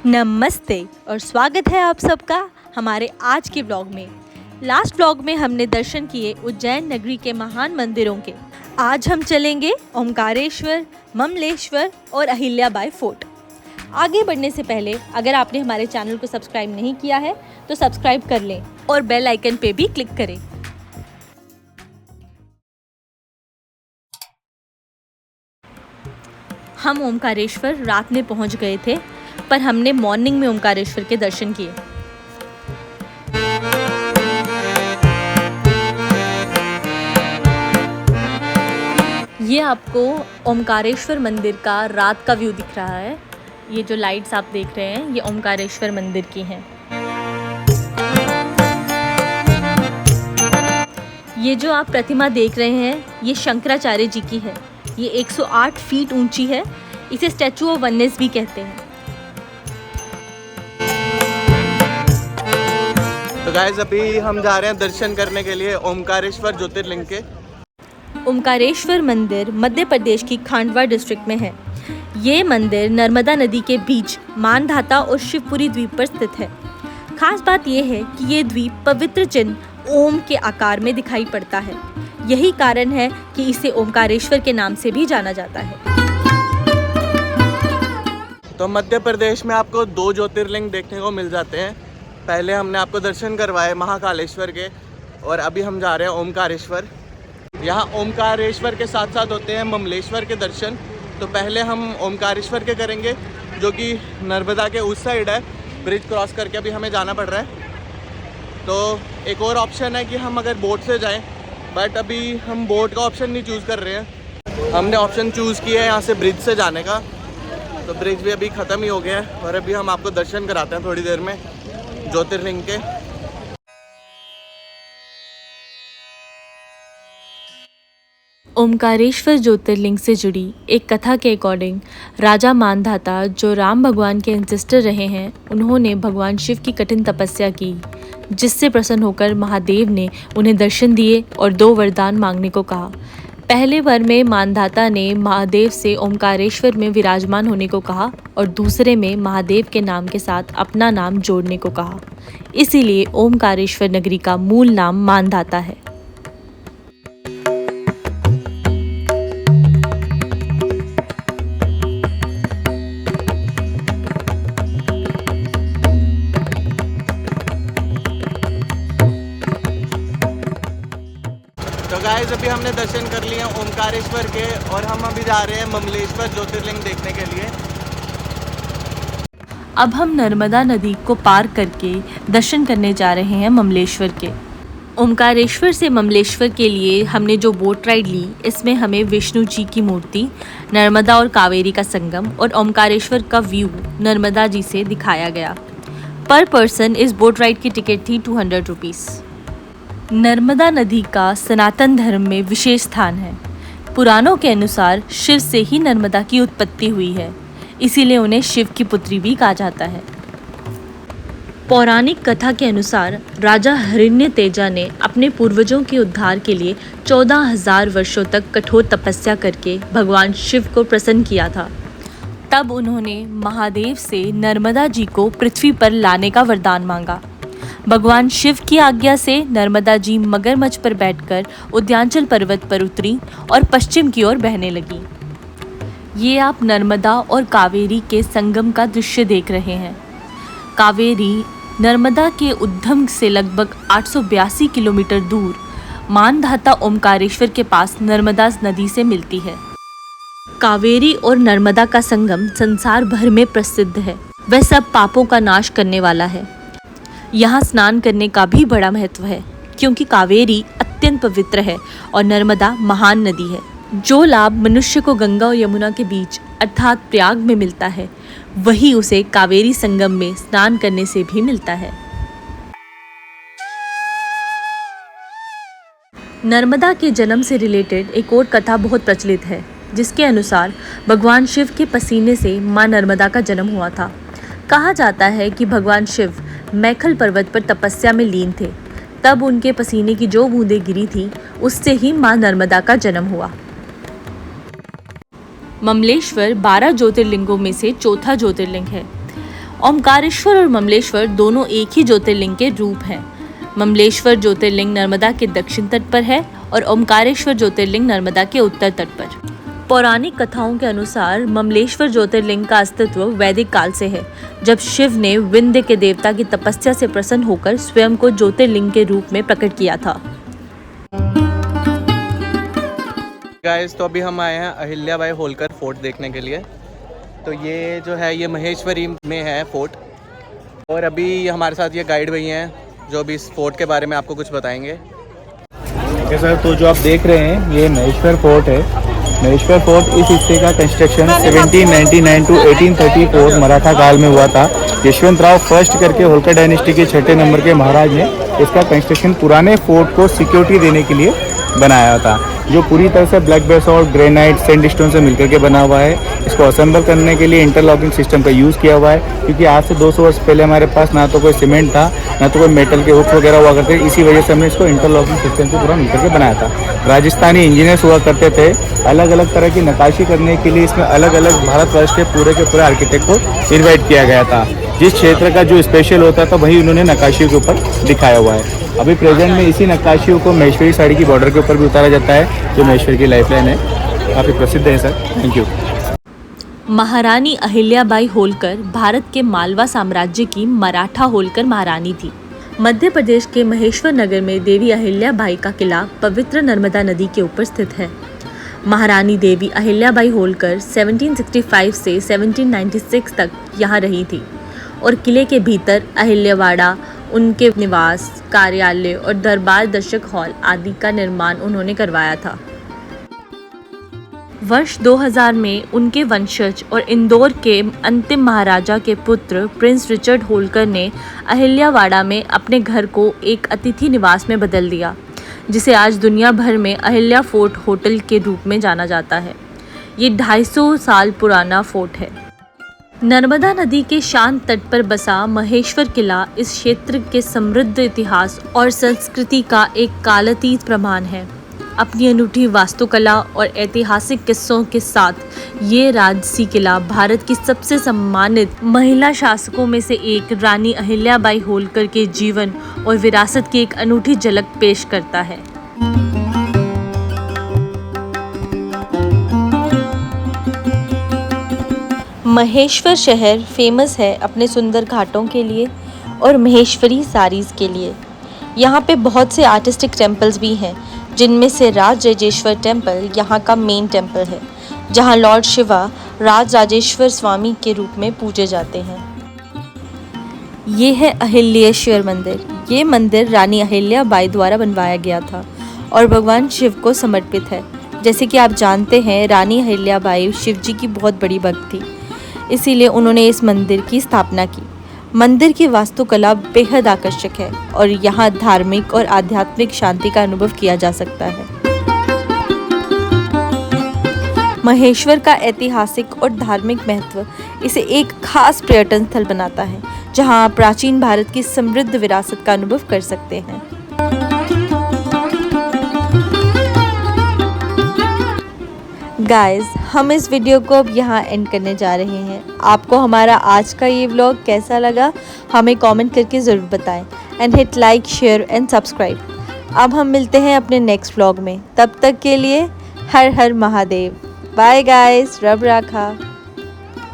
नमस्ते और स्वागत है आप सबका हमारे आज के ब्लॉग में। लास्ट ब्लॉग में हमने दर्शन किए उज्जैन नगरी के महान मंदिरों के। आज हम चलेंगे ओमकारेश्वर, ममलेश्वर और अहिल्याबाई फोर्ट। आगे बढ़ने से पहले अगर आपने हमारे चैनल को सब्सक्राइब नहीं किया है तो सब्सक्राइब कर लें और बेल आइकन पे भी क्लिक करें। हम ओमकारेश्वर रात में पहुंच गए थे, पर हमने मॉर्निंग में ओमकारेश्वर के दर्शन किए। ये आपको ओमकारेश्वर मंदिर का रात का व्यू दिख रहा है। ये जो लाइट्स आप देख रहे हैं ये ओमकारेश्वर मंदिर की हैं। ये जो आप प्रतिमा देख रहे हैं ये शंकराचार्य जी की है। ये 108 फीट ऊंची है। इसे स्टैचू ऑफ वननेस भी कहते हैं। तो गाइस अभी हम जा रहे हैं दर्शन करने के लिए ओमकारेश्वर ज्योतिर्लिंग के। ओमकारेश्वर मंदिर मध्य प्रदेश की खांडवा डिस्ट्रिक्ट में है। ये मंदिर नर्मदा नदी के बीच मानधाता और शिवपुरी द्वीप पर स्थित है। खास बात यह है कि ये द्वीप पवित्र चिन्ह ओम के आकार में दिखाई पड़ता है। यही कारण है कि इसे ओमकारेश्वर के नाम से भी जाना जाता है। तो मध्य प्रदेश में आपको 2 ज्योतिर्लिंग देखने को मिल जाते हैं। पहले हमने आपको दर्शन करवाए महाकालेश्वर के और अभी हम जा रहे हैं ओमकारेश्वर। यहाँ ओमकारेश्वर के साथ साथ होते हैं ममलेश्वर के दर्शन। तो पहले हम ओमकारेश्वर के करेंगे जो कि नर्मदा के उस साइड है। ब्रिज क्रॉस करके अभी हमें जाना पड़ रहा है। तो एक और ऑप्शन है कि हम अगर बोट से जाएं, बट अभी हम बोट का ऑप्शन नहीं चूज़ कर रहे हैं। हमने ऑप्शन चूज़ किया है यहाँ से ब्रिज से जाने का। तो ब्रिज भी अभी ख़त्म ही हो गया है और अभी हम आपको दर्शन कराते हैं थोड़ी देर में ज्योतिर्लिंग के। ओमकारेश्वर ज्योतिर्लिंग से जुड़ी एक कथा के अकॉर्डिंग राजा मानधाता जो राम भगवान के एंसेस्टर रहे हैं, उन्होंने भगवान शिव की कठिन तपस्या की, जिससे प्रसन्न होकर महादेव ने उन्हें दर्शन दिए और 2 वरदान मांगने को कहा। पहले वर में मानधाता ने महादेव से ओमकारेश्वर में विराजमान होने को कहा और दूसरे में महादेव के नाम के साथ अपना नाम जोड़ने को कहा। इसीलिए ओमकारेश्वर नगरी का मूल नाम मानधाता है। तो गाइस अभी हमने दर्शन कर लिए ओमकारेश्वर के और हम अभी जा रहे हैं ममलेश्वर ज्योतिर्लिंग देखने के लिए। अब हम नर्मदा नदी को पार करके दर्शन करने जा रहे हैं ममलेश्वर के। ओमकारेश्वर से ममलेश्वर के लिए हमने जो बोट राइड ली, इसमें हमें विष्णु जी की मूर्ति, नर्मदा और कावेरी का संगम और ओमकारेश्वर का व्यू नर्मदा जी से दिखाया गया। पर पर्सन इस बोट राइड की टिकट थी 200 रुपीज़। नर्मदा नदी का सनातन धर्म में विशेष स्थान है। पुराणों के अनुसार शिव से ही नर्मदा की उत्पत्ति हुई है, इसीलिए उन्हें शिव की पुत्री भी कहा जाता है। पौराणिक कथा के अनुसार राजा हिरण्य तेजा ने अपने पूर्वजों के उद्धार के लिए 14,000 वर्षों तक कठोर तपस्या करके भगवान शिव को प्रसन्न किया था। तब उन्होंने महादेव से नर्मदा जी को पृथ्वी पर लाने का वरदान मांगा। भगवान शिव की आज्ञा से नर्मदा जी मगरमच्छ पर बैठकर उद्यांचल पर्वत पर उतरी और पश्चिम की ओर बहने लगी। ये आप नर्मदा और कावेरी के संगम का दृश्य देख रहे हैं। कावेरी नर्मदा के उद्गम से लगभग 882 किलोमीटर दूर मानधाता ओमकारेश्वर के पास नर्मदा नदी से मिलती है। कावेरी और नर्मदा का संगम संसार भर में प्रसिद्ध है। वह सब पापों का नाश करने वाला है। यहाँ स्नान करने का भी बड़ा महत्व है, क्योंकि कावेरी अत्यंत पवित्र है और नर्मदा महान नदी है। जो लाभ मनुष्य को गंगा और यमुना के बीच अर्थात प्रयाग में मिलता है, वही उसे कावेरी संगम में स्नान करने से भी मिलता है। नर्मदा के जन्म से रिलेटेड एक और कथा बहुत प्रचलित है, जिसके अनुसार भगवान शिव के पसीने से मां नर्मदा का जन्म हुआ था। कहा जाता है कि भगवान शिव मैखल पर्वत पर तपस्या में लीन थे। तब उनके पसीने की जो बूंदें गिरी थी, उससे ही मां नर्मदा का जन्म हुआ। ममलेश्वर 12 ज्योतिर्लिंगों में से चौथा ज्योतिर्लिंग है ओमकारेश्वर और ममलेश्वर दोनों एक ही ज्योतिर्लिंग के रूप हैं। ममलेश्वर ज्योतिर्लिंग नर्मदा के दक्षिण तट पर है और ओमकारेश्वर ज्योतिर्लिंग नर्मदा के उत्तर तट पर। पौराणिक कथाओं के अनुसार ममलेश्वर ज्योतिर्लिंग का अस्तित्व वैदिक काल से है, जब शिव ने विंध्य के देवता की तपस्या से प्रसन्न होकर स्वयं को ज्योतिर्लिंग के रूप में प्रकट किया था। गाइस, तो अभी हम आए हैं अहिल्याबाई होलकर फोर्ट देखने के लिए। तो ये जो है ये महेश्वरी में है फोर्ट, और अभी हमारे साथ ये गाइड भैया हैं जो अभी इस फोर्ट के बारे में आपको कुछ बताएंगे। ओके सर, तो जो आप देख रहे हैं ये महेश्वर फोर्ट है। महेश्वर फोर्ट इस हिस्से का कंस्ट्रक्शन 1799 टू 1834 मराठा काल में हुआ था। यशवंतराव फर्स्ट करके होलकर डायनेस्टी के 6 नंबर के महाराज ने इसका कंस्ट्रक्शन पुराने फोर्ट को सिक्योरिटी देने के लिए बनाया था, जो पूरी तरह से ब्लैक बेसॉल्ट, ग्रेनाइट, सैंडस्टोन से मिलकर के बना हुआ है। इसको असेंबल करने के लिए इंटरलॉकिंग सिस्टम का यूज़ किया हुआ है, क्योंकि आज से 200 वर्ष पहले हमारे पास ना तो कोई सीमेंट था, ना तो कोई मेटल के हुक्स वगैरह हुआ करते। इसी वजह से हमने इसको इंटरलॉकिंग सिस्टम से पूरा मिलकर के बनाया था। राजस्थानी इंजीनियर्स हुआ करते थे, अलग अलग तरह की नक्काशी करने के लिए इसमें अलग अलग भारतवर्ष के पूरे आर्किटेक्ट को इन्वाइट किया गया था। जिस क्षेत्र का जो स्पेशल होता था वही उन्होंने नक्काशियों के ऊपर दिखाया हुआ है। अभी प्रेजेंट में इसी नक्काशियों को महेश्वरी साड़ी की बॉर्डर के ऊपर भी उतारा जाता है, जो महेश्वर की लाइफलाइन है, काफ़ी प्रसिद्ध है सर। Thank you. महारानी अहिल्याबाई होलकर भारत के मालवा साम्राज्य की मराठा होलकर महारानी थी। मध्य प्रदेश के महेश्वर नगर में देवी अहिल्याबाई का किला पवित्र नर्मदा नदी के ऊपर स्थित है। महारानी देवी अहिल्याबाई होलकर 1765 से 1796 तक यहाँ रही थी और किले के भीतर अहिल्यावाड़ा, उनके निवास, कार्यालय और दरबार दर्शक हॉल आदि का निर्माण उन्होंने करवाया था। वर्ष 2000 में उनके वंशज और इंदौर के अंतिम महाराजा के पुत्र प्रिंस रिचर्ड होलकर ने अहिल्यावाड़ा में अपने घर को एक अतिथि निवास में बदल दिया, जिसे आज दुनिया भर में अहिल्या फोर्ट होटल के रूप में जाना जाता है। ये 250 साल पुराना फोर्ट है। नर्मदा नदी के शांत तट पर बसा महेश्वर किला इस क्षेत्र के समृद्ध इतिहास और संस्कृति का एक कालातीत प्रमाण है। अपनी अनूठी वास्तुकला और ऐतिहासिक किस्सों के साथ ये राजसी किला भारत की सबसे सम्मानित महिला शासकों में से एक रानी अहिल्याबाई होलकर के जीवन और विरासत की एक अनूठी झलक पेश करता है। महेश्वर शहर फेमस है अपने सुंदर घाटों के लिए और महेश्वरी साड़ीज़ के लिए। यहाँ पे बहुत से आर्टिस्टिक टेम्पल्स भी हैं, जिनमें से राजराजेश्वर टेम्पल यहाँ का मेन टेम्पल है, जहाँ लॉर्ड शिवा राजराजेश्वर स्वामी के रूप में पूजे जाते हैं। ये है अहिल्याश्वर मंदिर। ये मंदिर रानी अहिल्याबाई द्वारा बनवाया गया था और भगवान शिव को समर्पित है। जैसे कि आप जानते हैं, रानी अहिल्याबाई शिव जी की बहुत बड़ी भक्त थी, इसीलिए उन्होंने इस मंदिर की स्थापना की। मंदिर की वास्तुकला बेहद आकर्षक है और यहाँ धार्मिक और आध्यात्मिक शांति का अनुभव किया जा सकता है। महेश्वर का ऐतिहासिक और धार्मिक महत्व इसे एक खास पर्यटन स्थल बनाता है, जहाँ आप प्राचीन भारत की समृद्ध विरासत का अनुभव कर सकते हैं। गाइस, हम इस वीडियो को अब यहाँ एंड करने जा रहे हैं। आपको हमारा आज का ये व्लॉग कैसा लगा हमें कमेंट करके ज़रूर बताएं and hit like, share and subscribe. अब हम मिलते हैं अपने नेक्स्ट व्लॉग में। तब तक के लिए हर हर महादेव। बाय गाइस, रब राखा।